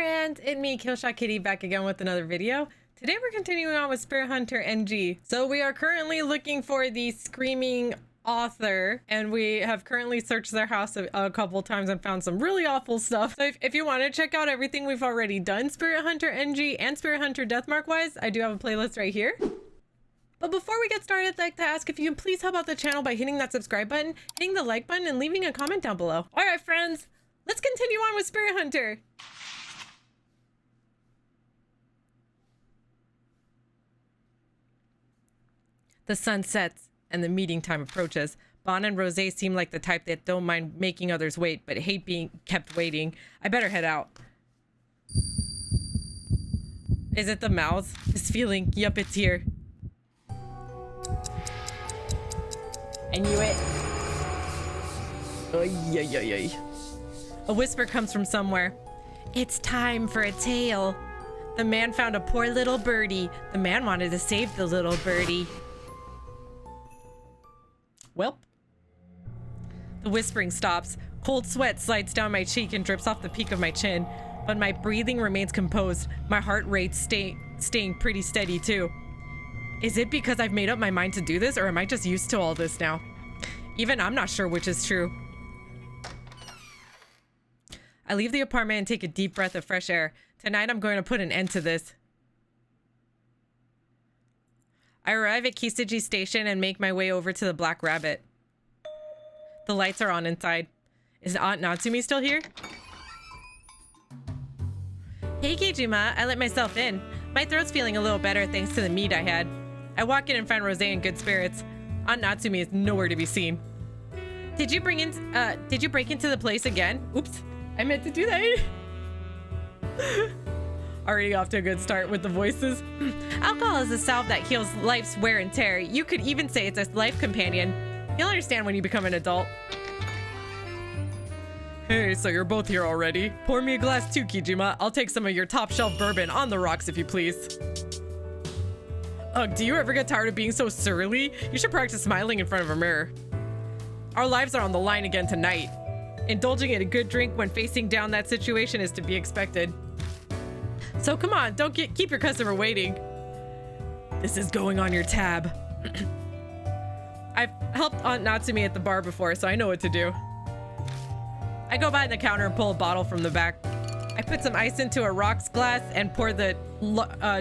friends, it's me, KillshotKitty, back again with another video. Today we're continuing on with Spirit Hunter NG. So we are currently looking for the screaming author, and we have currently searched their house a couple times and found some really awful stuff. So if you want to check out everything we've already done Spirit Hunter NG and Spirit Hunter Deathmark wise, I do have a playlist right here. But before we get started, I'd like to ask if you can please help out the channel by hitting that subscribe button, hitting the like button, and leaving a comment down below. All right, friends, let's continue on with Spirit Hunter. The sun sets and the meeting time approaches. Bon and Rose seem like the type that don't mind making others wait, but hate being kept waiting. I better head out. Is it the mouse? This feeling, yup, it's here. I knew it. Oy, oy, oy, oy. A whisper comes from somewhere. It's time for a tale. The man found a poor little birdie. The man wanted to save the little birdie. Welp. The whispering stops. Cold sweat slides down my cheek and drips off the peak of my chin, but my breathing remains composed. My heart rate staying pretty steady too. Is it because I've made up my mind to do this, or am I just used to all this now? Even I'm not sure which is true. I leave the apartment and take a deep breath of fresh air. Tonight I'm going to put an end to this. I arrive at Kisiji Station and make my way over to the Black Rabbit. The lights are on inside. Is Aunt Natsumi still here? Hey Kijima, I let myself in. My throat's feeling a little better thanks to the meat I had. I walk in and find Rose in good spirits. Aunt Natsumi is nowhere to be seen. Did you break into the place again? Oops, I meant to do that. Already off to a good start with the voices. Alcohol is a salve that heals life's wear and tear. You could even say it's a life companion. You'll understand when you become an adult. Hey, so you're both here already. Pour me a glass too, Kijima. I'll take some of your top shelf bourbon on the rocks if you please. Ugh, do you ever get tired of being so surly? You should practice smiling in front of a mirror. Our lives are on the line again tonight. Indulging in a good drink when facing down that situation is to be expected. So come on, don't keep your customer waiting. This is going on your tab. I've helped Aunt Natsumi at the bar before, so I know what to do. I go behind the counter and pull a bottle from the back. I put some ice into a rocks glass and pour the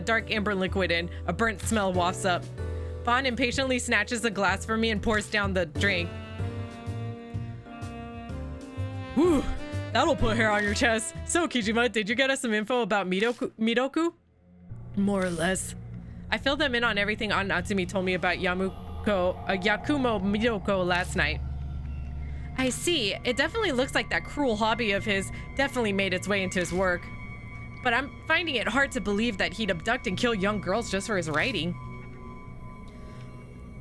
dark amber liquid in. A burnt smell wafts up. Bon impatiently snatches the glass from me and pours down the drink. Whew, that'll put hair on your chest. So Kijima, did you get us some info about Midoku? More or less. I filled them in on everything Aunt Natsumi told me about Yakumo Midoko last night. I see. It definitely looks like that cruel hobby of his definitely made its way into his work. But I'm finding it hard to believe that he'd abduct and kill young girls just for his writing.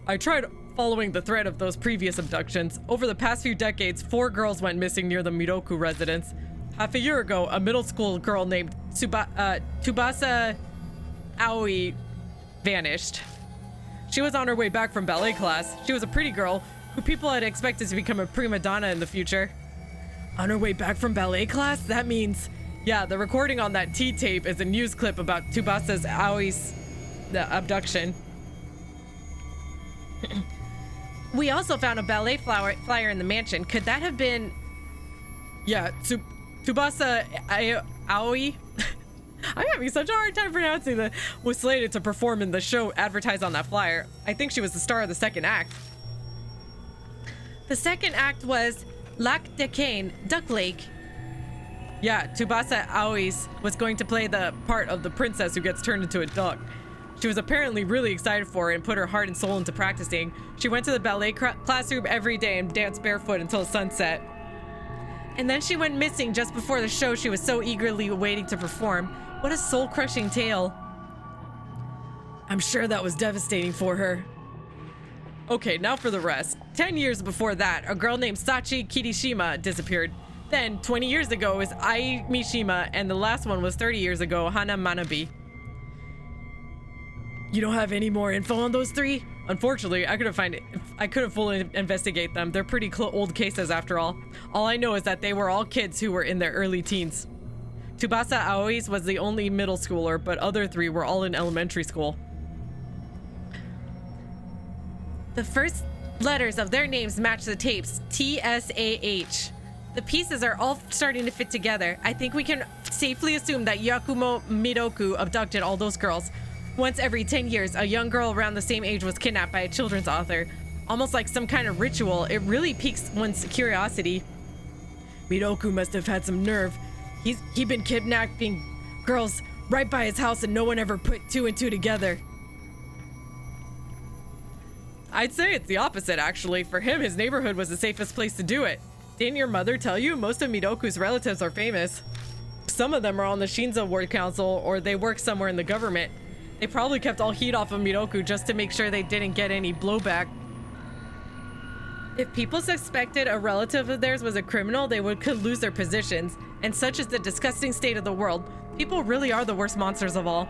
I tried following the thread of those previous abductions. Over the past few decades, 4 girls went missing near the Midoku residence. Half a year ago, a middle school girl named Tsubasa Aoi vanished. She was on her way back from ballet class. She was a pretty girl who people had expected to become a prima donna in the future. On her way back from ballet class? That means... Yeah, the recording on that T-tape is a news clip about Tsubasa Aoi's abduction. We also found a ballet flyer in the mansion. Could that have been... Yeah, Tsubasa Aoi? I'm having such a hard time pronouncing that. Was slated to perform in the show advertised on that flyer. I think she was the star of the second act. The second act was Lac de Cane, Duck Lake. Yeah, Tsubasa Aois was going to play the part of the princess who gets turned into a duck. She was apparently really excited for it and put her heart and soul into practicing. She went to the ballet classroom every day and danced barefoot until sunset. And then she went missing just before the show she was so eagerly waiting to perform. What a soul-crushing tale. I'm sure that was devastating for her. Okay, now for the rest. 10 years before that, a girl named Sachi Kirishima disappeared. Then, 20 years ago, it was Ai Mishima, and the last one was 30 years ago, Hana Manabi. You don't have any more info on those 3? Unfortunately, I couldn't fully investigate them. They're pretty old cases after all. All I know is that they were all kids who were in their early teens. Tsubasa Aoi's was the only middle schooler, but other 3 were all in elementary school. The first letters of their names match the tapes. TSAH. The pieces are all starting to fit together. I think we can safely assume that Yakumo Miroku abducted all those girls. Once every 10 years, a young girl around the same age was kidnapped by a children's author. Almost like some kind of ritual, it really piques one's curiosity. Miroku must have had some nerve. He'd been kidnapping girls right by his house and no one ever put 2 and 2 together. I'd say it's the opposite, actually. For him, his neighborhood was the safest place to do it. Didn't your mother tell you? Most of Miroku's relatives are famous. Some of them are on the Shinzo Ward Council, or they work somewhere in the government. They probably kept all heat off of Miroku just to make sure they didn't get any blowback. If people suspected a relative of theirs was a criminal, they could lose their positions. And such is the disgusting state of the world. People really are the worst monsters of all.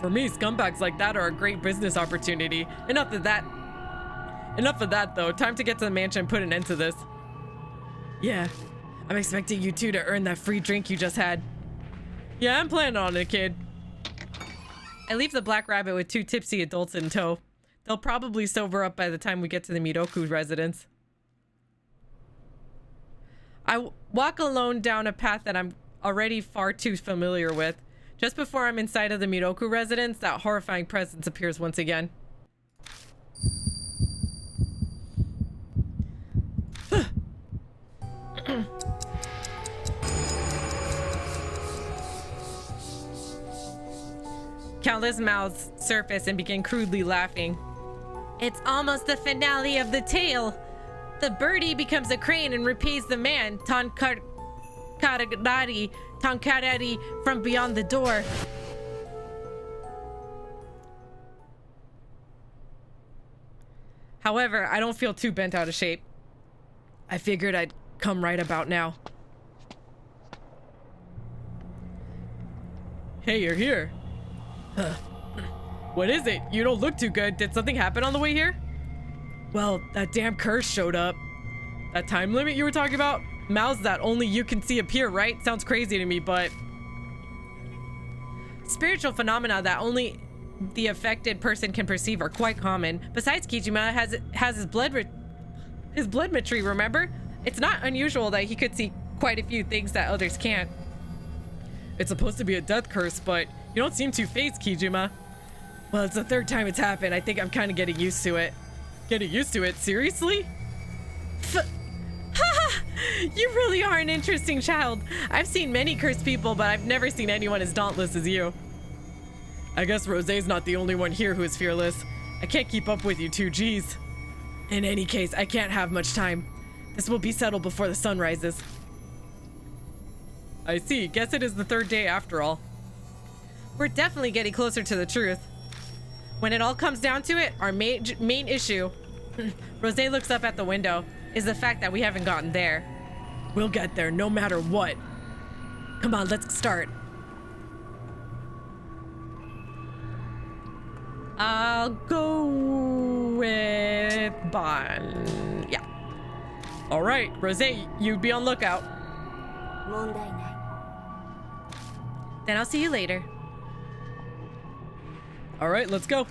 For me, scumbags like that are a great business opportunity. Enough of that, though. Time to get to the mansion and put an end to this. Yeah, I'm expecting you 2 to earn that free drink you just had. Yeah, I'm planning on it, kid. I leave the Black Rabbit with 2 tipsy adults in tow. They'll probably sober up by the time we get to the Miroku residence. I walk alone down a path that I'm already far too familiar with. Just before I'm inside of the Miroku residence, that horrifying presence appears once again. Countless mouths surface and begin crudely laughing. It's almost the finale of the tale. The birdie becomes a crane and repays the man, Tankarari from beyond the door. However, I don't feel too bent out of shape. I figured I'd come right about now. Hey, you're here. What is it? You don't look too good. Did something happen on the way here? Well, that damn curse showed up. That time limit you were talking about? Mouths that only you can see appear, right? Sounds crazy to me, but... Spiritual phenomena that only the affected person can perceive are quite common. Besides, Kijima has his bloodmetry, remember? It's not unusual that he could see quite a few things that others can't. It's supposed to be a death curse, but you don't seem too phased, Kijima. Well, it's the 3rd time it's happened. I think I'm kind of getting used to it. Getting used to it? Seriously? You really are an interesting child. I've seen many cursed people, but I've never seen anyone as dauntless as you. I guess Rosé's not the only one here who is fearless. I can't keep up with you 2 Gs. In any case, I can't have much time. This will be settled before the sun rises. I see. Guess it is the 3rd day after all. We're definitely getting closer to the truth. When it all comes down to it, our main issue, Rosé looks up at the window, is the fact that we haven't gotten there. We'll get there no matter what. Come on, let's start. I'll go with Bon. Yeah. All right, Rosé, you be on lookout. Then I'll see you later. All right, let's go.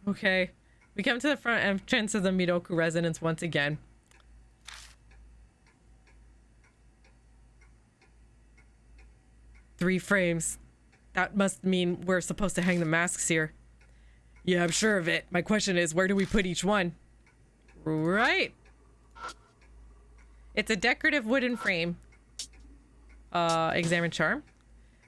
Okay, we come to the front entrance of the Miroku residence once again. Three frames. That must mean we're supposed to hang the masks here. Yeah, I'm sure of it. My question is, where do we put each one? Right. It's a decorative wooden frame. Examine charm.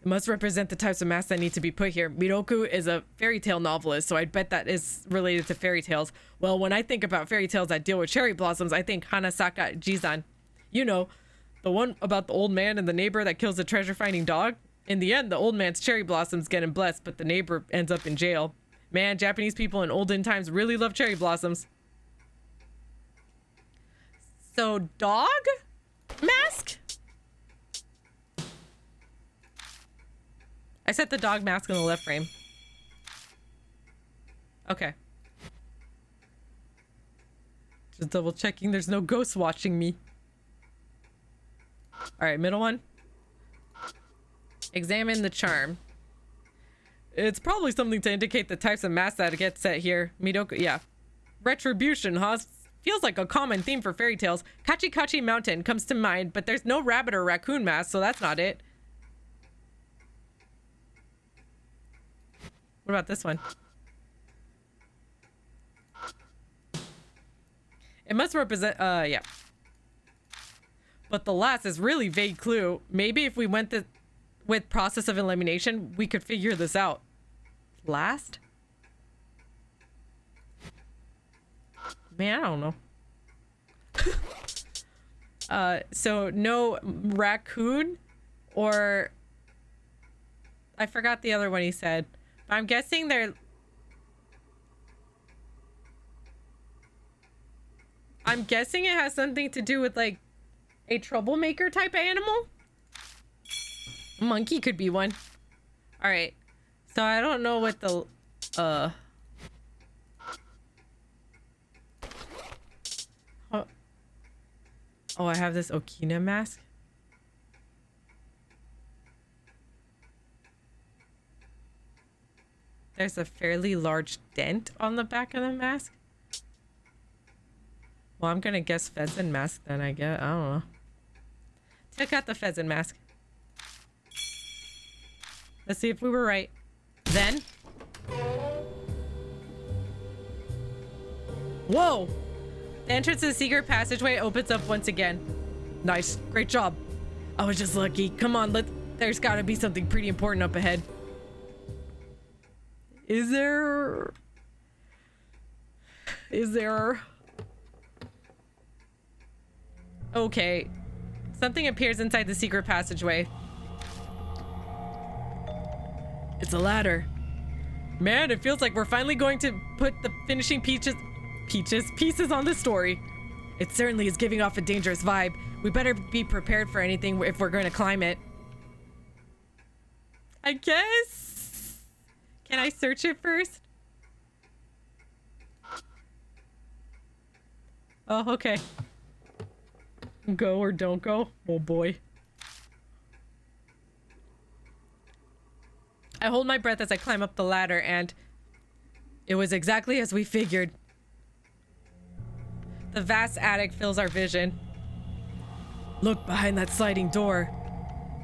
It must represent the types of masks that need to be put here. Miroku is a fairy tale novelist, so I bet that is related to fairy tales. Well, when I think about fairy tales that deal with cherry blossoms, I think Hanasaka Jizan. You know, the one about the old man and the neighbor that kills the treasure-finding dog. In the end, the old man's cherry blossoms get him blessed, but the neighbor ends up in jail. Man, Japanese people in olden times really love cherry blossoms. So, dog? Mask? I set the dog mask in the left frame. Okay. Just double checking there's no ghosts watching me. Alright, middle one. Examine the charm. It's probably something to indicate the types of masks that get set here. Midoko, yeah. Retribution, huh? Feels like a common theme for fairy tales. Kachi Mountain comes to mind, but there's no rabbit or raccoon mask, so that's not it. What about this one? It must represent, yeah. But the last is really vague clue. Maybe if we went with process of elimination, we could figure this out. Last? Man, I don't know. So no raccoon or I forgot the other one he said. But I'm guessing I'm guessing it has something to do with like a troublemaker type animal. Monkey could be one. All right. So I don't know what the Oh, I have this Okina mask. There's a fairly large dent on the back of the mask. Well, I'm gonna guess pheasant mask then, I guess. I don't know. Check out the pheasant mask. Let's see if we were right. Then. Whoa! The entrance to the secret passageway opens up once again. Nice. Great job. I was just lucky. Come on, there's gotta be something pretty important up ahead. Is there... Okay. Something appears inside the secret passageway. It's a ladder. Man, it feels like we're finally going to put the finishing pieces on the story. It certainly is giving off a dangerous vibe. We better be prepared for anything if we're going to climb it. I guess. Can I search it first? Oh, okay. Go or don't go. Oh boy. I hold my breath as I climb up the ladder, and it was exactly as we figured. The vast attic fills our vision. Look behind that sliding door.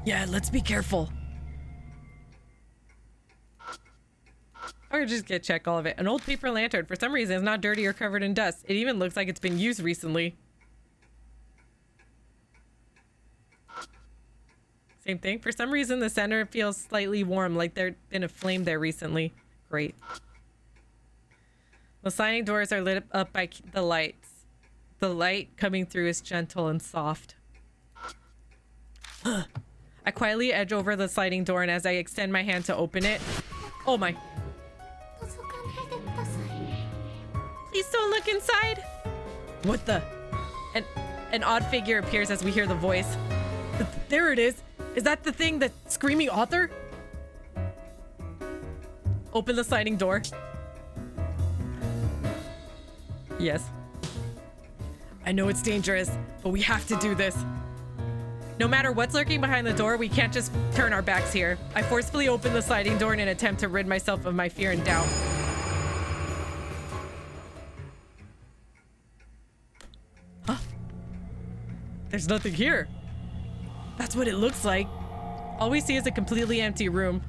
Yeah, let's be careful. Or just check all of it. An old paper lantern. For some reason, it's not dirty or covered in dust. It even looks like it's been used recently. Same thing. For some reason, the center feels slightly warm, like there's been a flame there recently. Great. The sliding doors are lit up by the lights. The light coming through is gentle and soft. I quietly edge over the sliding door, and as I extend my hand to open it... Oh my... Please don't look inside! What the... An odd figure appears as we hear the voice. There it is! Is that the thing, the screaming author? Open the sliding door. Yes. I know it's dangerous, but we have to do this. No matter what's lurking behind the door, we can't just turn our backs here. I forcefully open the sliding door in an attempt to rid myself of my fear and doubt. Huh? There's nothing here. That's what it looks like. All we see is a completely empty room.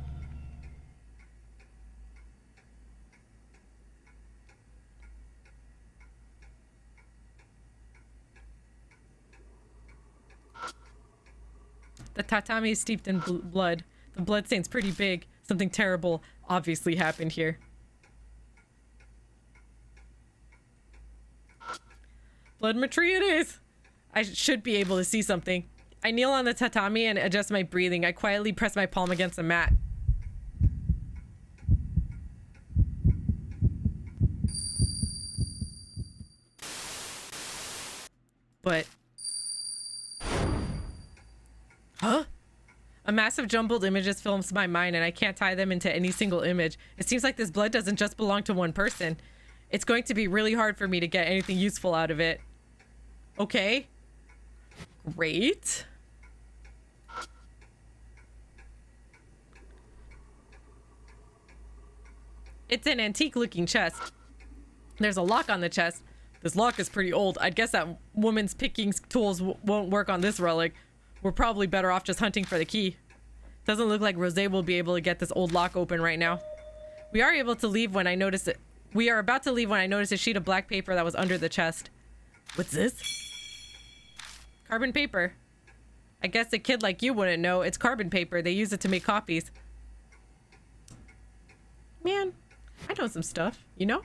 The tatami is steeped in blood. The bloodstain's pretty big. Something terrible obviously happened here. Bloodmetry it is. I should be able to see something. I kneel on the tatami and adjust my breathing. I quietly press my palm against the mat. But... Huh? A massive jumbled images fills my mind and I can't tie them into any single image. It seems like this blood doesn't just belong to one person. It's going to be really hard for me to get anything useful out of it. Okay. Great. It's an antique looking chest. There's a lock on the chest. This lock is pretty old. I'd guess that woman's picking tools won't work on this relic. We're probably better off just hunting for the key. Doesn't look like Rosé will be able to get this old lock open right now. We are able to leave when I notice it. We are about to leave when I notice a sheet of black paper that was under the chest. What's this? Carbon paper. I guess a kid like you wouldn't know. It's carbon paper. They use it to make copies. Man, I know some stuff, you know?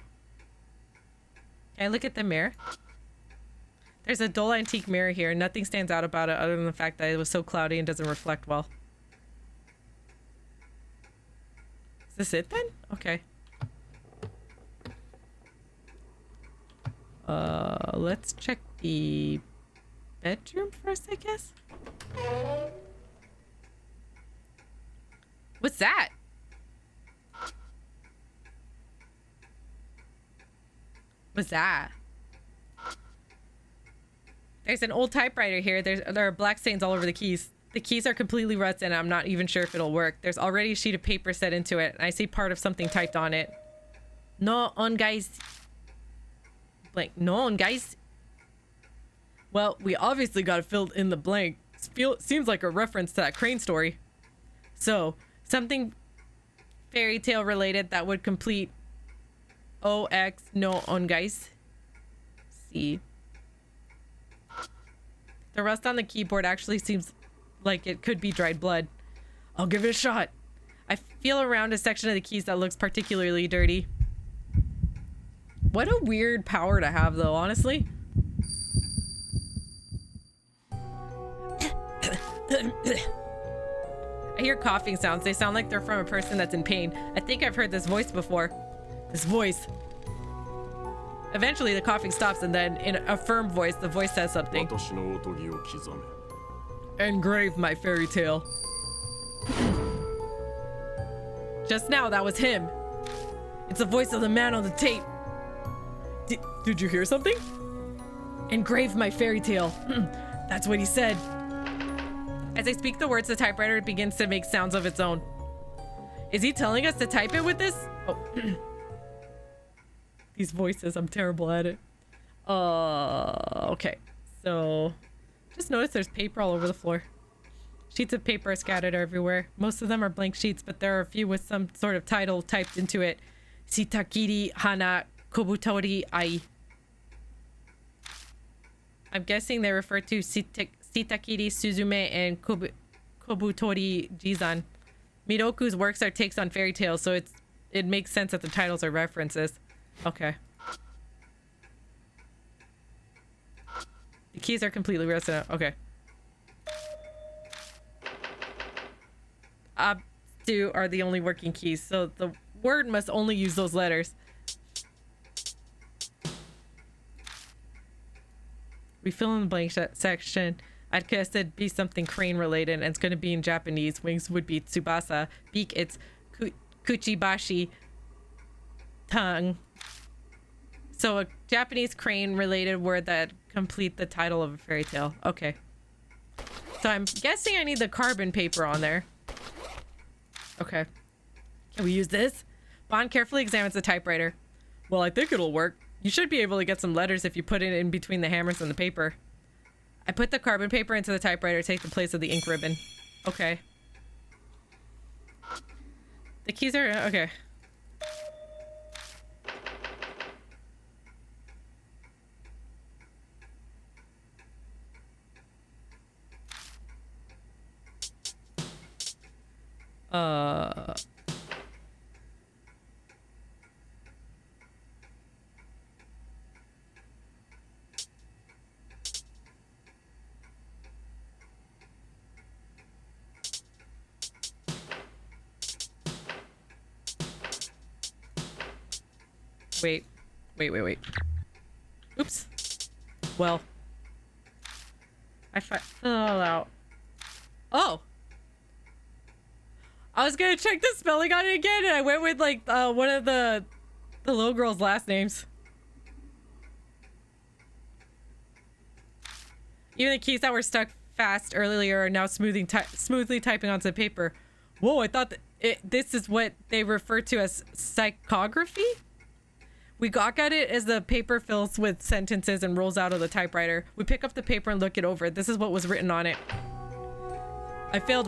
Can I look at the mirror? There's a dull antique mirror here. Nothing stands out about it other than the fact that it was so cloudy and doesn't reflect well. Is this it then? Okay. Let's check the bedroom first, I guess. What's that? What's that? There's an old typewriter here. There are black stains all over the keys. The keys are completely rusted and I'm not even sure if it'll work. There's already a sheet of paper set into it and I see part of something typed on it. No on, guys. Blank. No on, guys. Well, we obviously got to fill in the blank. Seems like a reference to that crane story. So, something fairy tale related that would complete OX no on, guys. See. The rust on the keyboard actually seems like it could be dried blood. I'll give it a shot. I feel around a section of the keys that looks particularly dirty. What a weird power to have, though, honestly. I hear coughing sounds. They sound like they're from a person that's in pain. I think I've heard this voice before. This voice. Eventually, the coughing stops, and then, in a firm voice, the voice says something. Engrave my fairy tale. Just now, that was him. It's the voice of the man on the tape. Did you hear something? Engrave my fairy tale. That's what he said. As I speak the words, the typewriter begins to make sounds of its own. Is he telling us to type it with this? Oh. These voices, I'm terrible at it. Okay. So, just notice there's paper all over the floor. Sheets of paper are scattered everywhere. Most of them are blank sheets, but there are a few with some sort of title typed into it. Shitakiri hana kobutori ai. I'm guessing they refer to Shitakiri Suzume and Kobutori Jizan. Miroku's works are takes on fairy tales, so it makes sense that the titles are references. Okay. The keys are completely rusted out. Okay. Two are the only working keys, so the word must only use those letters. We fill in the blank section. I'd guess it'd be something crane related, and it's going to be in Japanese. Wings would be Tsubasa. Beak, it's Kuchibashi. Tongue. So a Japanese crane related word that complete the title of a fairy tale. Okay. So I'm guessing I need the carbon paper on there. Okay. Can we use this? Bond carefully examines the typewriter. Well, I think it'll work. You should be able to get some letters if you put it in between the hammers and the paper. I put the carbon paper into the typewriter to take the place of the ink ribbon. Okay. The keys are... okay. Wait. Oops. Well. I fill it all out. Oh! I was gonna check the spelling on it again, and I went with like one of the little girl's last names. Even the keys that were stuck fast earlier are now smoothly typing onto the paper. Whoa, I thought that this is what they refer to as psychography? We gawk at it as the paper fills with sentences and rolls out of the typewriter. We pick up the paper and look it over. This is what was written on it. I failed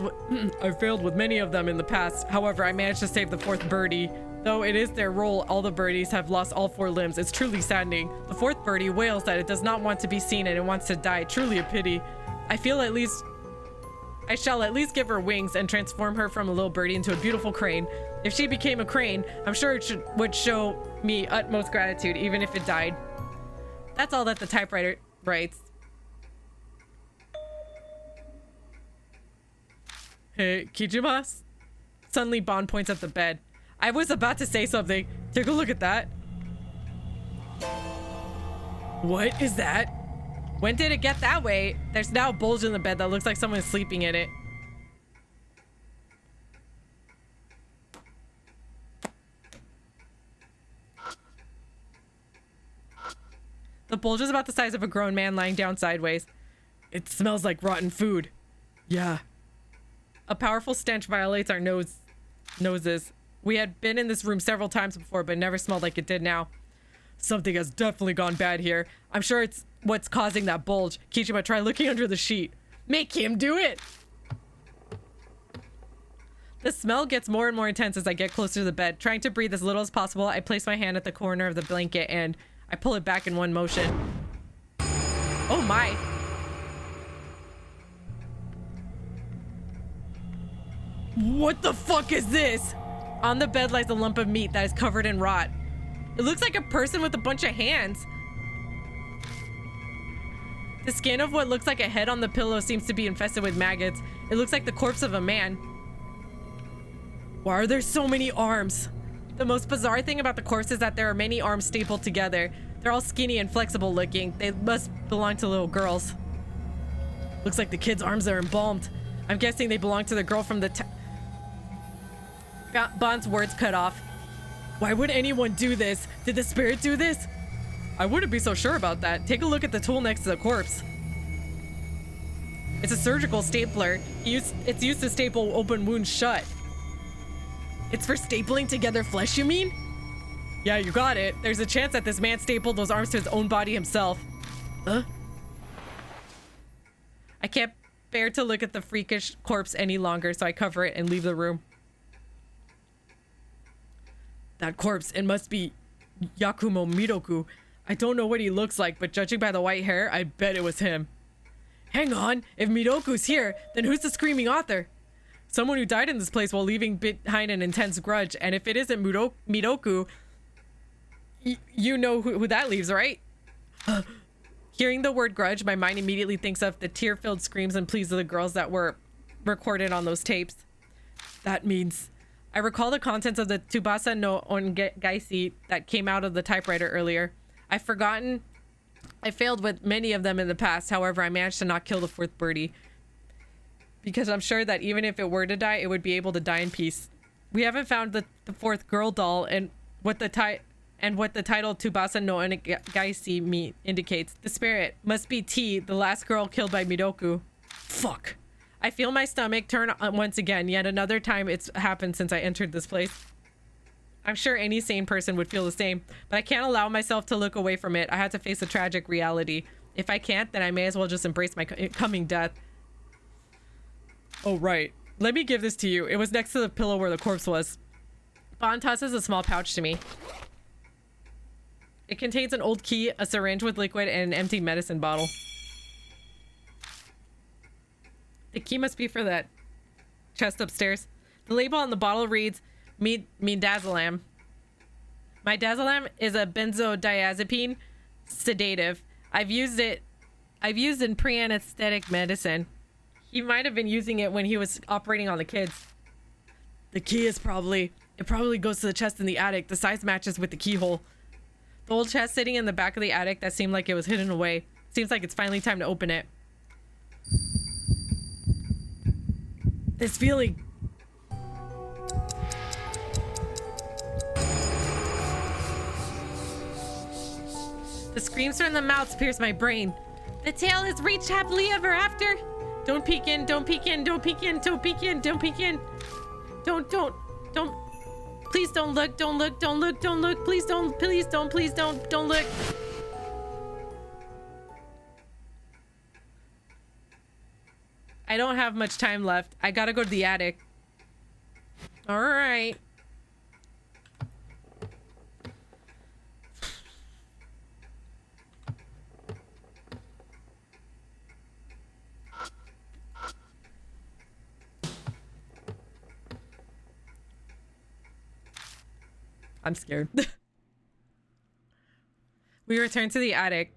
with many of them in the past. However, I managed to save the 4th birdie. Though it is their role, all the birdies have lost all 4 limbs. It's truly saddening. The 4th birdie wails that it does not want to be seen and it wants to die. Truly a pity. I shall at least give her wings and transform her from a little birdie into a beautiful crane. If she became a crane, I'm sure it would show me utmost gratitude, even if it died. That's all that the typewriter writes. Hey, Kijima? Suddenly, Bon points at the bed. I was about to say something. Take a look at that. What is that? When did it get that way? There's now a bulge in the bed that looks like someone is sleeping in it. The bulge is about the size of a grown man lying down sideways. It smells like rotten food. Yeah. A powerful stench violates our noses. We had been in this room several times before, but it never smelled like it did now. Something has definitely gone bad here. I'm sure it's what's causing that bulge. Kijima, try looking under the sheet. Make him do it! The smell gets more and more intense as I get closer to the bed. Trying to breathe as little as possible, I place my hand at the corner of the blanket and I pull it back in one motion. Oh my! What the fuck is this? On the bed lies a lump of meat that is covered in rot. It looks like a person with a bunch of hands. The skin of what looks like a head on the pillow seems to be infested with maggots. It looks like the corpse of a man. Why are there so many arms? The most bizarre thing about the corpse is that there are many arms stapled together. They're all skinny and flexible looking. They must belong to little girls. Looks like the kids' arms are embalmed. I'm guessing they belong to the girl from the Bond's words cut off. Why would anyone do this? Did the spirit do this? I wouldn't be so sure about that. Take a look at the tool next to the corpse. It's a surgical stapler. It's used to staple open wounds shut. It's for stapling together flesh, you mean? Yeah, you got it. There's a chance that this man stapled those arms to his own body himself. Huh? I can't bear to look at the freakish corpse any longer, so I cover it and leave the room. That corpse, it must be Yakumo Miroku. I don't know what he looks like, but judging by the white hair, I bet it was him. Hang on, if Miroku's here, then who's the screaming author? Someone who died in this place while leaving behind an intense grudge, and if it isn't Miroku, you know who that leaves, right? Hearing the word grudge, my mind immediately thinks of the tear-filled screams and pleas of the girls that were recorded on those tapes. That means... I recall the contents of the Tsubasa no Ongaisi that came out of the typewriter earlier. I've forgotten. I failed with many of them in the past. However, I managed to not kill the 4th birdie. Because I'm sure that even if it were to die, it would be able to die in peace. We haven't found the 4th girl doll and what the title Tsubasa no Ongaisi indicates. The spirit must be T, the last girl killed by Miroku. Fuck. I feel my stomach turn once again. Yet another time it's happened since I entered this place. I'm sure any sane person would feel the same, but I can't allow myself to look away from it. I had to face a tragic reality. If I can't, then I may as well just embrace my coming death. Oh, right. Let me give this to you. It was next to the pillow where the corpse was. Bon tosses a small pouch to me. It contains an old key, a syringe with liquid, and an empty medicine bottle. The key must be for that chest upstairs. The label on the bottle reads, Midazolam. Midazolam is a benzodiazepine sedative. I've used in pre-anesthetic medicine. He might have been using it when he was operating on the kids. The key is it probably goes to the chest in the attic. The size matches with the keyhole. The old chest sitting in the back of the attic that seemed like it was hidden away. Seems like it's finally time to open it. This feeling. The screams from the mouths pierce my brain. The tale has reached happily ever after. Don't peek in, don't peek in, don't peek in, don't peek in, don't peek in. Don't. Please don't look, don't look, don't look, don't look. Please don't, don't look. I don't have much time left. I gotta go to the attic. All right. I'm scared. We return to the attic.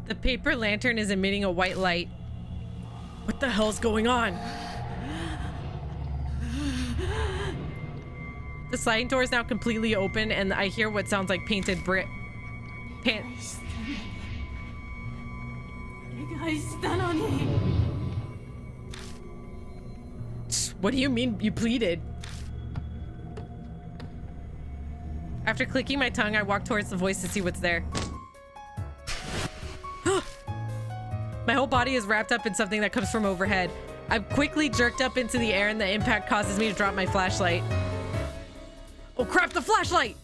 The paper lantern is emitting a white light. What the hell's going on? The sliding door is now completely open and I hear what sounds like painted brick. What do you mean you pleaded? After clicking my tongue, I walk towards the voice to see what's there. My whole body is wrapped up in something that comes from overhead. I'm quickly jerked up into the air and the impact causes me to drop my flashlight. Oh crap, the flashlight!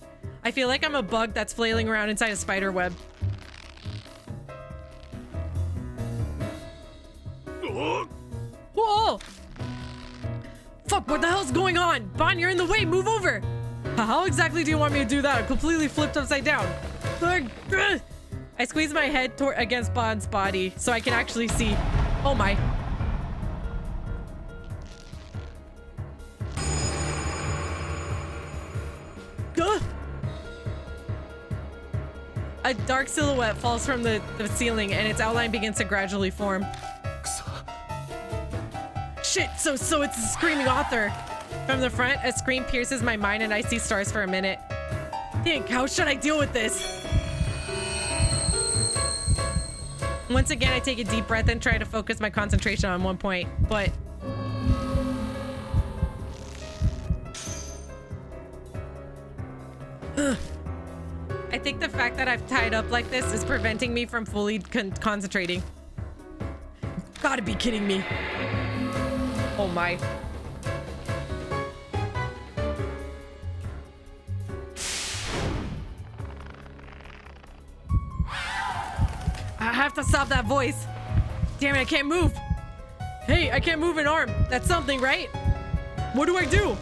I feel like I'm a bug that's flailing around inside a spider web. Whoa! Fuck, what the hell's going on? Bon, you're in the way, move over! How exactly do you want me to do that? I'm completely flipped upside down. I squeeze my head against Bond's body so I can actually see. Oh my. A dark silhouette falls from the ceiling and its outline begins to gradually form. Shit, so it's the screaming author. From the front, a scream pierces my mind and I see stars for a minute. Think, how should I deal with this? Once again, I take a deep breath and try to focus my concentration on one point, but... I think the fact that I've tied up like this is preventing me from fully concentrating. Gotta be kidding me. Oh my. I have to stop that voice. Damn it, I can't move. Hey, I can't move an arm. That's something, right? What do I do?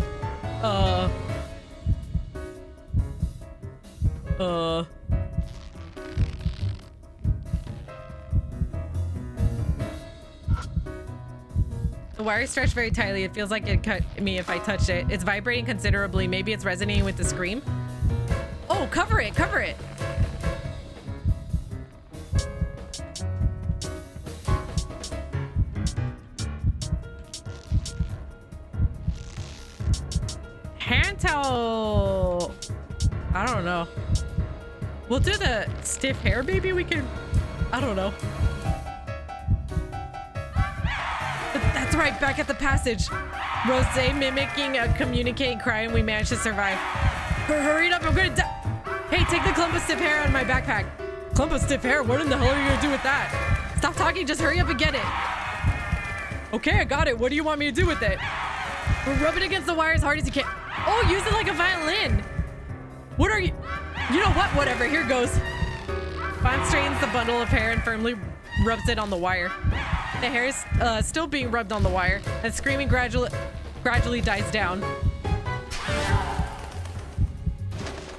The wire is stretched very tightly. It feels like it'd cut me if I touched it. It's vibrating considerably. Maybe it's resonating with the scream. Oh, cover it, cover it. Hand towel. I don't know. We'll do the stiff hair. Maybe we can. I don't know. That's right. Back at the passage. Rose mimicking a communicating cry, and we managed to survive. Hurry it up. I'm gonna die. Hey, take the clump of stiff hair out of my backpack. Clump of stiff hair? What in the hell are you gonna do with that? Stop talking. Just hurry up and get it. Okay, I got it. What do you want me to do with it? Rub it against the wire as hard as you can. Oh, use it like a violin. What are you? You know what? Whatever. Here goes. Bond straightens the bundle of hair and firmly rubs it on the wire. The hair is still being rubbed on the wire, and screaming gradually dies down.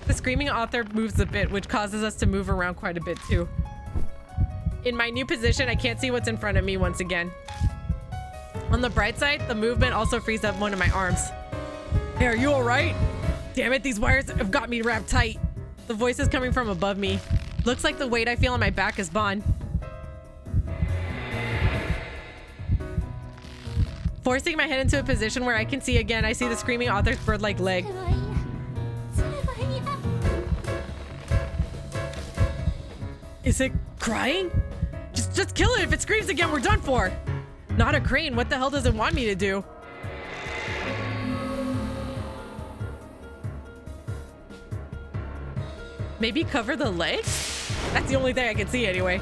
The screaming author moves a bit, which causes us to move around quite a bit too. In my new position, I can't see what's in front of me once again. On the bright side, the movement also frees up one of my arms. Hey, are you all right? Damn it, these wires have got me wrapped tight. The voice is coming from above me. Looks like the weight I feel on my back is Bond. Forcing my head into a position where I can see again, I see the screaming author's bird-like leg. Is it crying? Just kill it. If it screams again, we're done for. Not a crane. What the hell does it want me to do? Maybe cover the legs? That's the only thing I can see anyway.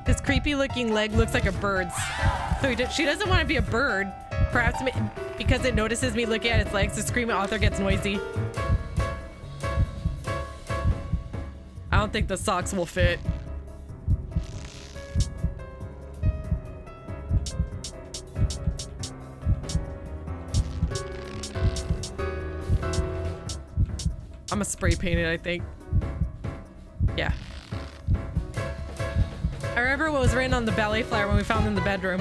This creepy looking leg looks like a bird's. So she doesn't want to be a bird. Perhaps because it notices me looking at its legs, the screaming author gets noisy. I don't think the socks will fit. I'm gonna spray paint it, I think. Yeah. I remember what was written on the ballet flyer when we found it in the bedroom.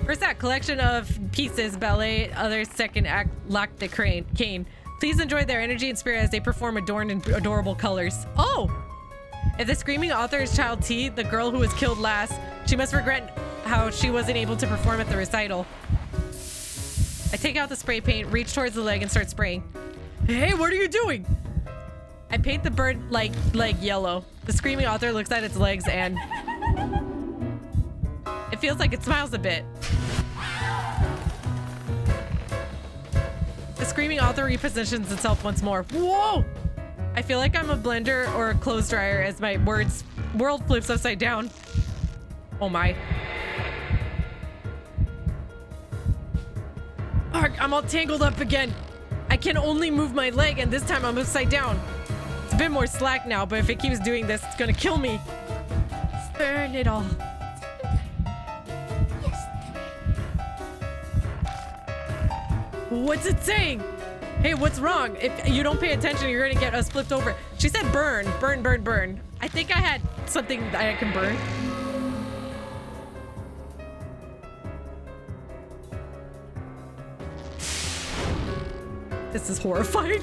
First act, collection of pieces, ballet, other second act, lack the cane. Please enjoy their energy and spirit as they perform adorned in adorable colors. Oh! If the screaming author is Child T, the girl who was killed last, she must regret how she wasn't able to perform at the recital. I take out the spray paint, reach towards the leg, and start spraying. Hey, what are you doing? I paint the bird leg yellow. The screaming author looks at its legs and it feels like it smiles a bit. The screaming author repositions itself once more. Whoa! I feel like I'm a blender or a clothes dryer as my world flips upside down. Oh my. Arg, I'm all tangled up again. I can only move my leg and this time I'm upside down. It's a bit more slack now, but if it keeps doing this, it's gonna kill me. Burn it all. What's it saying? Hey, what's wrong? If you don't pay attention, you're gonna get us flipped over. She said burn, burn, burn, burn. I think I had something that I can burn. This is horrifying.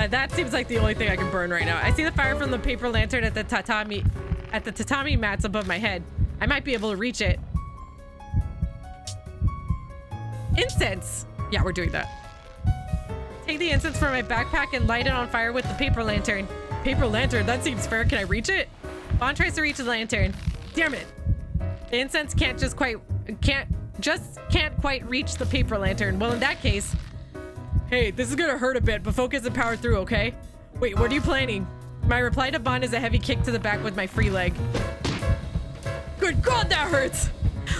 That seems like the only thing I can burn right now. I see the fire from the paper lantern at the tatami mats above my head. I might be able to reach it. Incense. Yeah, we're doing that. Take the incense from my backpack and light it on fire with the paper lantern. Paper lantern? That seems fair. Can I reach it? Vaughn tries to reach the lantern. Damn it. The incense can't quite reach the paper lantern. Well, in that case, hey, this is gonna hurt a bit, but focus and power through, okay? Wait, what are you planning? My reply to Vaughn is a heavy kick to the back with my free leg. Good God, that hurts!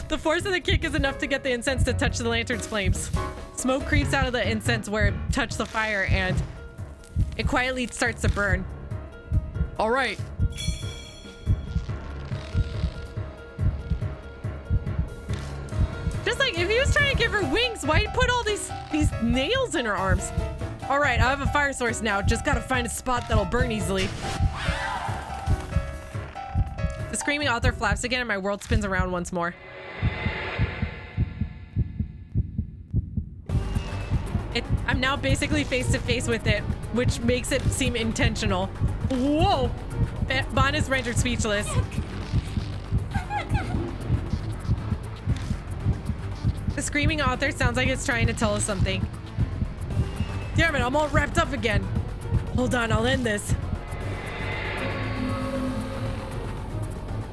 The force of the kick is enough to get the incense to touch the lantern's flames. Smoke creeps out of the incense where it touched the fire and it quietly starts to burn. All right. Just like if he was trying to give her wings, why'd he put all these nails in her arms? All right, I have a fire source now. Just gotta find a spot that'll burn easily. The screaming author flaps again and my world spins around once more. I'm now basically face to face with it, which makes it seem intentional. Whoa! Vaughn is rendered speechless. The screaming author sounds like it's trying to tell us something. Damn it, I'm all wrapped up again. Hold on, I'll end this.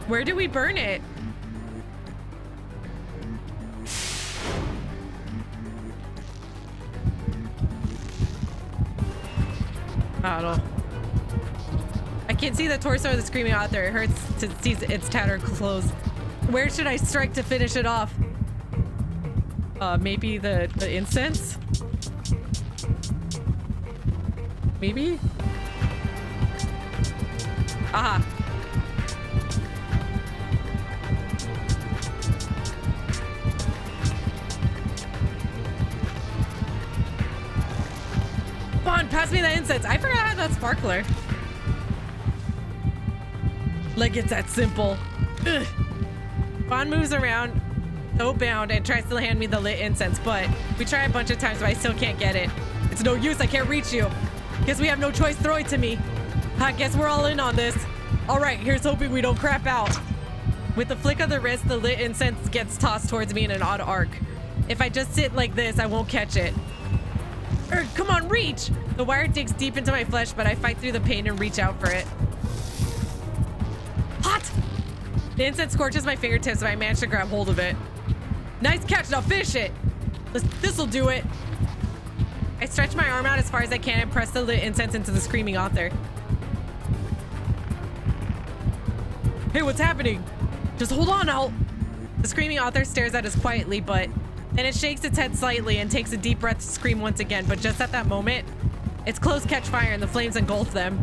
Where do we burn it? I don't know. I can't see the torso of the screaming author. It hurts to see its tattered clothes. Where should I strike to finish it off? Maybe the incense? Maybe? Aha. Vaughn, pass me that incense. I forgot I had that sparkler. Like it's that simple. Ugh. Vaughn moves around, so bound, and tries to hand me the lit incense, but we try a bunch of times, but I still can't get it. It's no use, I can't reach you. Guess we have no choice, throw it to me. I guess we're all in on this. All right, here's hoping we don't crap out. With the flick of the wrist, the lit incense gets tossed towards me in an odd arc. If I just sit like this, I won't catch it. Come on, reach! The wire digs deep into my flesh, but I fight through the pain and reach out for it. Hot! The incense scorches my fingertips, but I managed to grab hold of it. Nice catch, now finish it. This'll do it. I stretch my arm out as far as I can and press the lit incense into the screaming author. Hey, what's happening? Just hold on, The screaming author stares at us quietly, but then it shakes its head slightly and takes a deep breath to scream once again. But just at that moment, its clothes catch fire and the flames engulf them.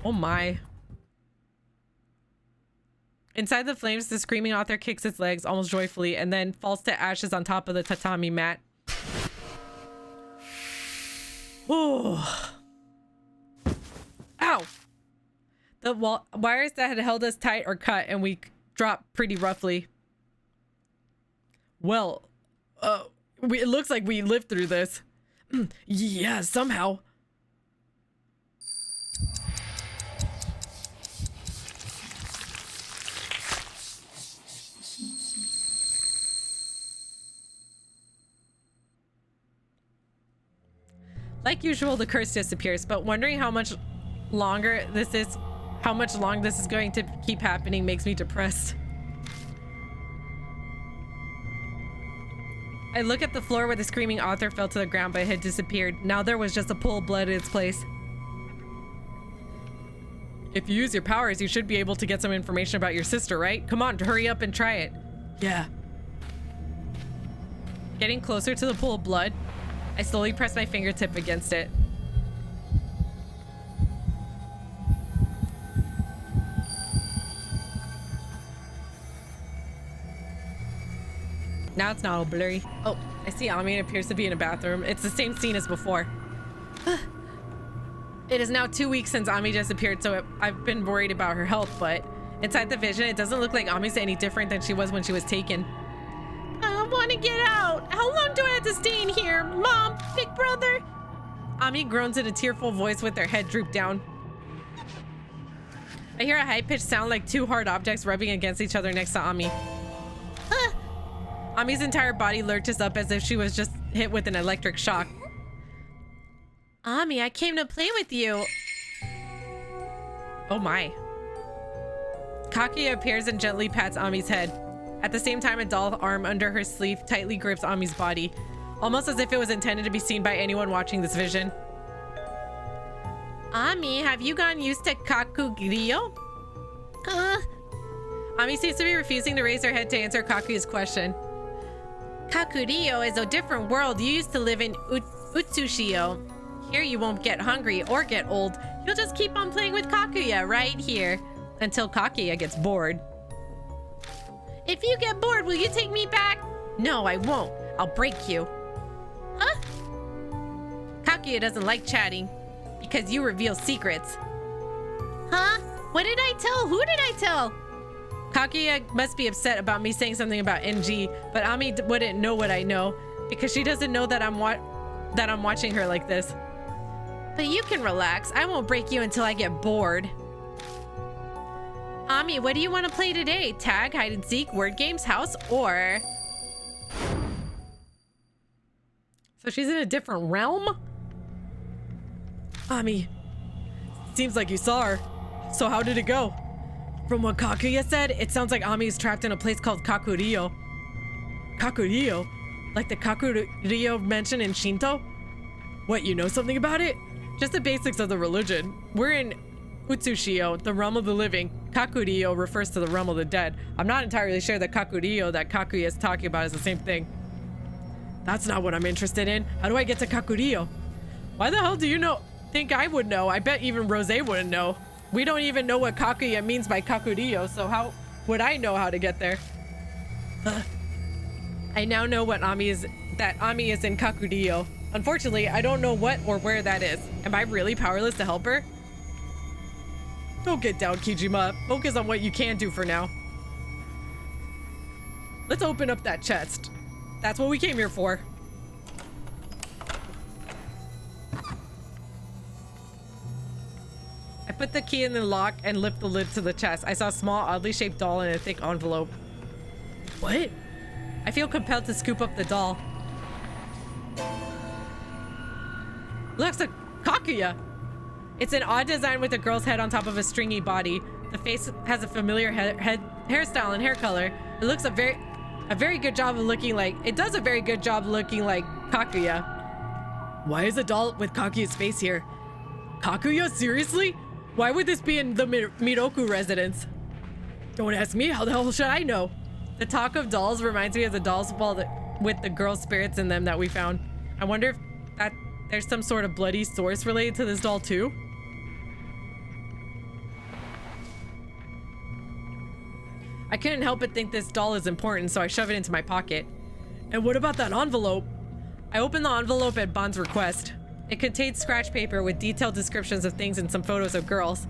Oh my. Inside the flames, the screaming author kicks its legs almost joyfully and then falls to ashes on top of the tatami mat. Oh. Ow. The wires that had held us tight are cut and we drop pretty roughly. Well, it looks like we lived through this. Yeah, somehow. Like usual, the curse disappears, but wondering how much long this is going to keep happening makes me depressed. I look at the floor where the screaming author fell to the ground, but it had disappeared. Now there was just a pool of blood in its place. If you use your powers, you should be able to get some information about your sister, right? Come on, hurry up and try it. Yeah. Getting closer to the pool of blood, I slowly press my fingertip against it. Now it's not all blurry. Oh, I see Ami appears to be in a bathroom. It's the same scene as before. It is now 2 weeks since Ami disappeared, so I've been worried about her health, but inside the vision, it doesn't look like Ami's any different than she was when she was taken. I want to get out. How long do I have to stay in here? Mom, big brother. Ami groans in a tearful voice with her head drooped down. I hear a high-pitched sound like two hard objects rubbing against each other next to Ami. Ami's entire body lurches up as if she was just hit with an electric shock. Ami, I came to play with you. Oh my. Kakuya appears and gently pats Ami's head. At the same time, a doll arm under her sleeve tightly grips Ami's body, almost as if it was intended to be seen by anyone watching this vision. Ami, have you gotten used to Kakugyo? Ami seems to be refusing to raise her head to answer Kakuya's question. Kakugyo is a different world. You used to live in Utsushio. Here you won't get hungry or get old. You'll just keep on playing with Kakuya right here until Kakuya gets bored. If you get bored, will you take me back? No, I won't. I'll break you. Huh? Kakuya doesn't like chatting because you reveal secrets. Huh? What did I tell? Who did I tell? Kakuya must be upset about me saying something about NG, but Ami wouldn't know what I know because she doesn't know that I'm watching her like this. But you can relax. I won't break you until I get bored. Ami, what do you want to play today? Tag, hide and seek, word games, house, or... So she's in a different realm? Ami, seems like you saw her. So how did it go? From what Kakuya said, it sounds like Ami is trapped in a place called Kakuryo. Kakuryo? Like the Kakuryo mentioned in Shinto? What, you know something about it? Just the basics of the religion. We're in Utsushio, the realm of the living. Kakuryo refers to the realm of the dead. I'm not entirely sure that Kakuryo that Kakuya is talking about is the same thing. That's not what I'm interested in. How do I get to Kakuryo? Why the hell do you think I would know? I bet even Rose wouldn't know. We don't even know what Kakuya means by Kakuryo, so how would I know how to get there? I now know that Ami is in Kakuryo. Unfortunately, I don't know what or where that is. Am I really powerless to help her? Don't get down, Kijima. Focus on what you can do for now. Let's open up that chest. That's what we came here for. I put the key in the lock and lift the lid to the chest. I saw a small, oddly shaped doll in a thick envelope. What? I feel compelled to scoop up the doll. Looks like Kakuya. It's an odd design with a girl's head on top of a stringy body. The face has a familiar hairstyle and hair color. It looks a very good job of looking like, it does a very good job looking like Kakuya. Why is a doll with Kakuya's face here? Kakuya? Seriously? Why would this be in the Miroku residence? Don't ask me, how the hell should I know? The talk of dolls reminds me of the dolls with the girl spirits in them that we found. I wonder if there's some sort of bloody source related to this doll too? I couldn't help but think this doll is important, so I shove it into my pocket. And what about that envelope? I opened the envelope at Bond's request. It contained scratch paper with detailed descriptions of things and some photos of girls.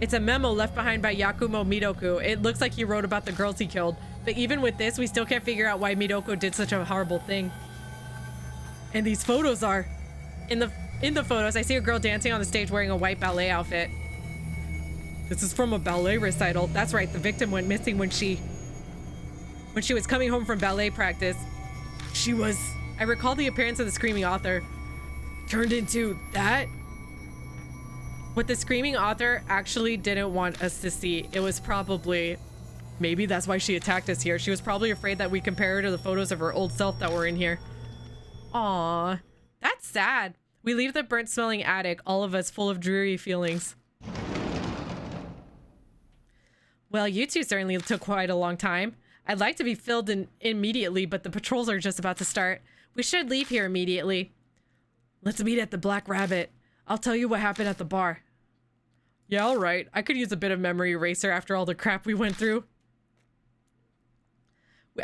It's a memo left behind by Yakumo Midoku. It looks like he wrote about the girls he killed. But even with this, we still can't figure out why Midoku did such a horrible thing. And these photos are... In the photos, I see a girl dancing on the stage wearing a white ballet outfit. This is from a ballet recital. That's right, the victim went missing when she was coming home from ballet practice. I recall the appearance of the screaming author. Turned into that? What the screaming author actually didn't want us to see. It was probably... Maybe that's why she attacked us here. She was probably afraid that we compare her to the photos of her old self that were in here. Aww. That's sad. We leave the burnt smelling attic, all of us full of dreary feelings. Well, you two certainly took quite a long time. I'd like to be filled in immediately, but the patrols are just about to start. We should leave here immediately. Let's meet at the Black Rabbit. I'll tell you what happened at the bar. Yeah, all right. I could use a bit of memory eraser after all the crap we went through.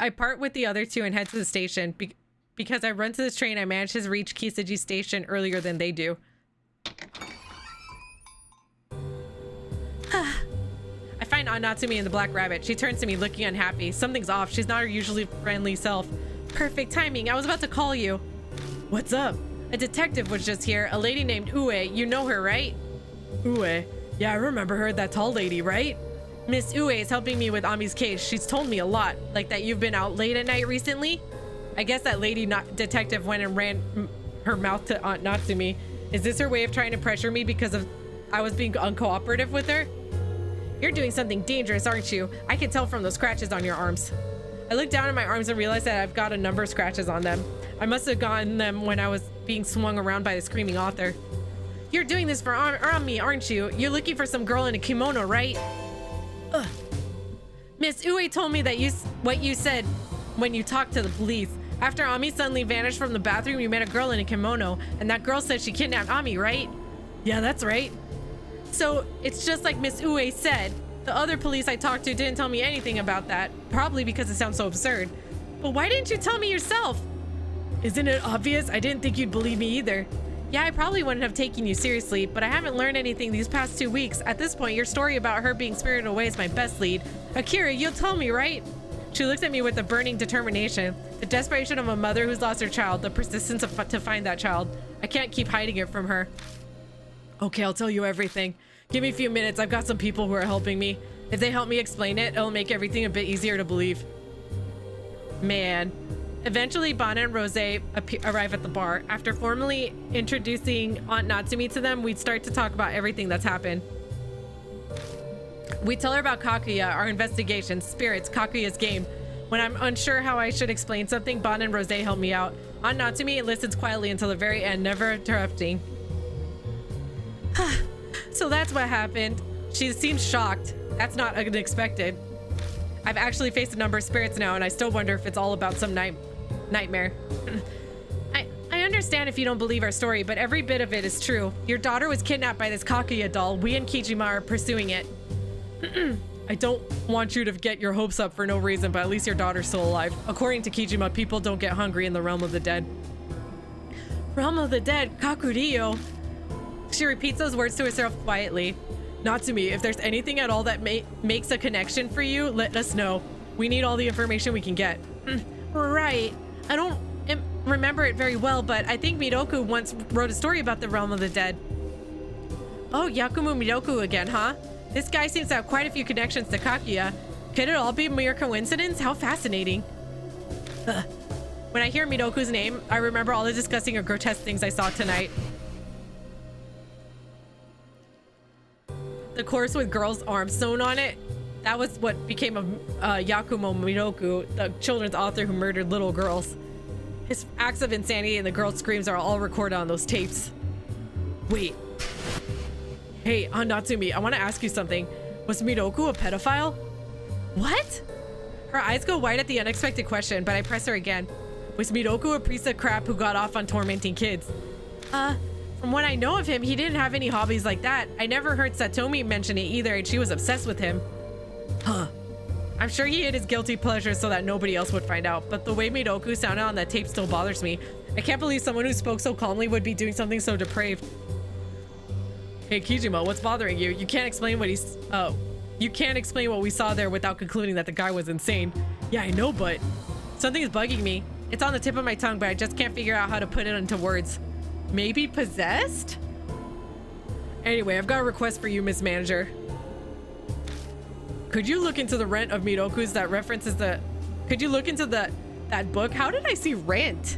I part with the other two and head to the station. Because I run to this train, I managed to reach Kisaji Station earlier than they do. I find Aunt Natsumi in the Black Rabbit. She turns to me looking unhappy. Something's off. She's not her usually friendly self. Perfect timing. I was about to call you. What's up? A detective was just here. A lady named Ue. You know her, right? Ue? Yeah, I remember her. That tall lady, right? Miss Ue is helping me with Ami's case. She's told me a lot. Like that you've been out late at night recently? I guess that lady detective went and ran her mouth to Aunt Natsumi. Is this her way of trying to pressure me because I was being uncooperative with her? You're doing something dangerous, aren't you? I can tell from those scratches on your arms. I look down at my arms and realize that I've got a number of scratches on them. I must have gotten them when I was being swung around by the screaming author. You're doing this for Ami, aren't you? You're looking for some girl in a kimono, right? Ugh. Miss Ue told me that what you said when you talked to the police. After Ami suddenly vanished from the bathroom, you met a girl in a kimono, and that girl said she kidnapped Ami, right? Yeah, that's right. So it's just like Miss Ue said. The other police I talked to didn't tell me anything about that, probably because it sounds so absurd. But why didn't you tell me yourself? Isn't it obvious? I didn't think you'd believe me either. Yeah, I probably wouldn't have taken you seriously, but I haven't learned anything these past 2 weeks. At this point, your story about her being spirited away is my best lead. Akira, you'll tell me, right? She looks at me with a burning determination. The desperation of a mother who's lost her child, the persistence to find that child. I can't keep hiding it from her. Okay, I'll tell you everything. Give me a few minutes. I've got some people who are helping me. If they help me explain it, it'll make everything a bit easier to believe. Man. Eventually, Bana and Rose arrive at the bar. After formally introducing Aunt Natsumi to them, we'd start to talk about everything that's happened. We tell her about Kakuya, our investigation, spirits, Kakuya's game. When I'm unsure how I should explain something, Bana and Rose help me out. Aunt Natsumi listens quietly until the very end, never interrupting. So that's what happened. She seems shocked. That's not unexpected. I've actually faced a number of spirits now, and I still wonder if it's all about some nightmare. I understand if you don't believe our story, but every bit of it is true. Your daughter was kidnapped by this Kakuya doll. We and Kijima are pursuing it. I don't want you to get your hopes up for no reason, but at least your daughter's still alive. According to Kijima, people don't get hungry in the realm of the dead. Realm of the dead? Kakurio? She repeats those words to herself quietly. Natsumi, if there's anything at all that makes a connection for you, let us know. We need all the information we can get. Right. I don't remember it very well, but I think Midoku once wrote a story about the realm of the dead. Oh, Yakumo Midoku again, huh? This guy seems to have quite a few connections to Kakuya. Could it all be mere coincidence? How fascinating. When I hear Midoku's name, I remember all the disgusting or grotesque things I saw tonight. the corpse with girls' arms sewn on it. That was what became of Yakumo Miroku, the children's author who murdered little girls. His acts of insanity and the girls' screams are all recorded on those tapes. Wait. Hey, Natsumi, I want to ask you something. Was Miroku a pedophile? What? Her eyes go wide at the unexpected question, but I press her again. Was Miroku a piece of crap who got off on tormenting kids? From what I know of him, he didn't have any hobbies like that. I never heard Satomi mention it either, and she was obsessed with him. Huh. I'm sure he hid his guilty pleasure so that nobody else would find out, but the way Miroku sounded on that tape still bothers me. I can't believe someone who spoke so calmly would be doing something so depraved. Hey Kijima, what's bothering you? You can't explain what you can't explain what we saw there without concluding that the guy was insane. Yeah, I know, but something is bugging me. It's on the tip of my tongue, but I just can't figure out how to put it into words. Maybe possessed? Anyway, I've got a request for you, Miss Manager. Could you look into the Rent of Miroku's that references the... Could you look into that book? How did I see Rent?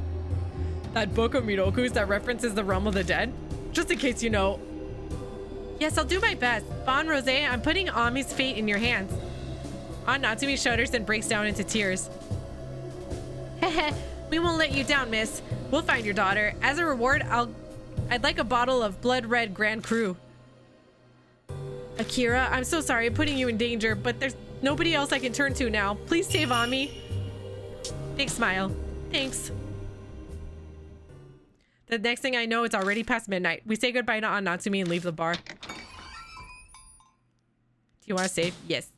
That book of Miroku's that references the realm of the dead? Just in case you know. Yes, I'll do my best. Bon Rose, I'm putting Ami's fate in your hands. Natsumi shudders and breaks down into tears. Heh, we won't let you down, miss. We'll find your daughter. As a reward, I'd like a bottle of Blood Red Grand Cru. Akira, I'm so sorry I'm putting you in danger, but there's nobody else I can turn to now. Please save Ami. Big smile. Thanks. The next thing I know, it's already past midnight. We say goodbye to Natsumi and leave the bar. Do you want to save? Yes.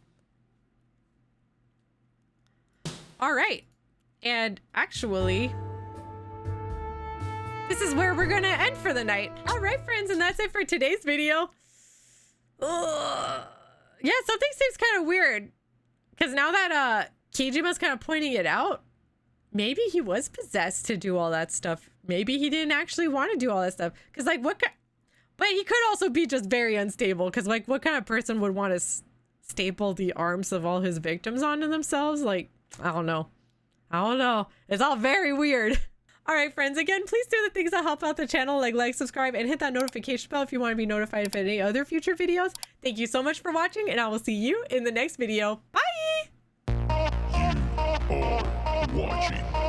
All right. And actually, this is where we're gonna end for the night. All right, friends, and that's it for today's video. Ugh. Yeah, something seems kind of weird. Because now that Kijima's kind of pointing it out, maybe he was possessed to do all that stuff. Maybe he didn't actually want to do all that stuff. Because, like, but he could also be just very unstable. Because, like, what kind of person would want to staple the arms of all his victims onto themselves? Like, I don't know. It's all very weird. All right, friends, again, please do the things that help out the channel, like, subscribe, and hit that notification bell if you want to be notified of any other future videos. Thank you so much for watching, and I will see you in the next video. Bye! You are watching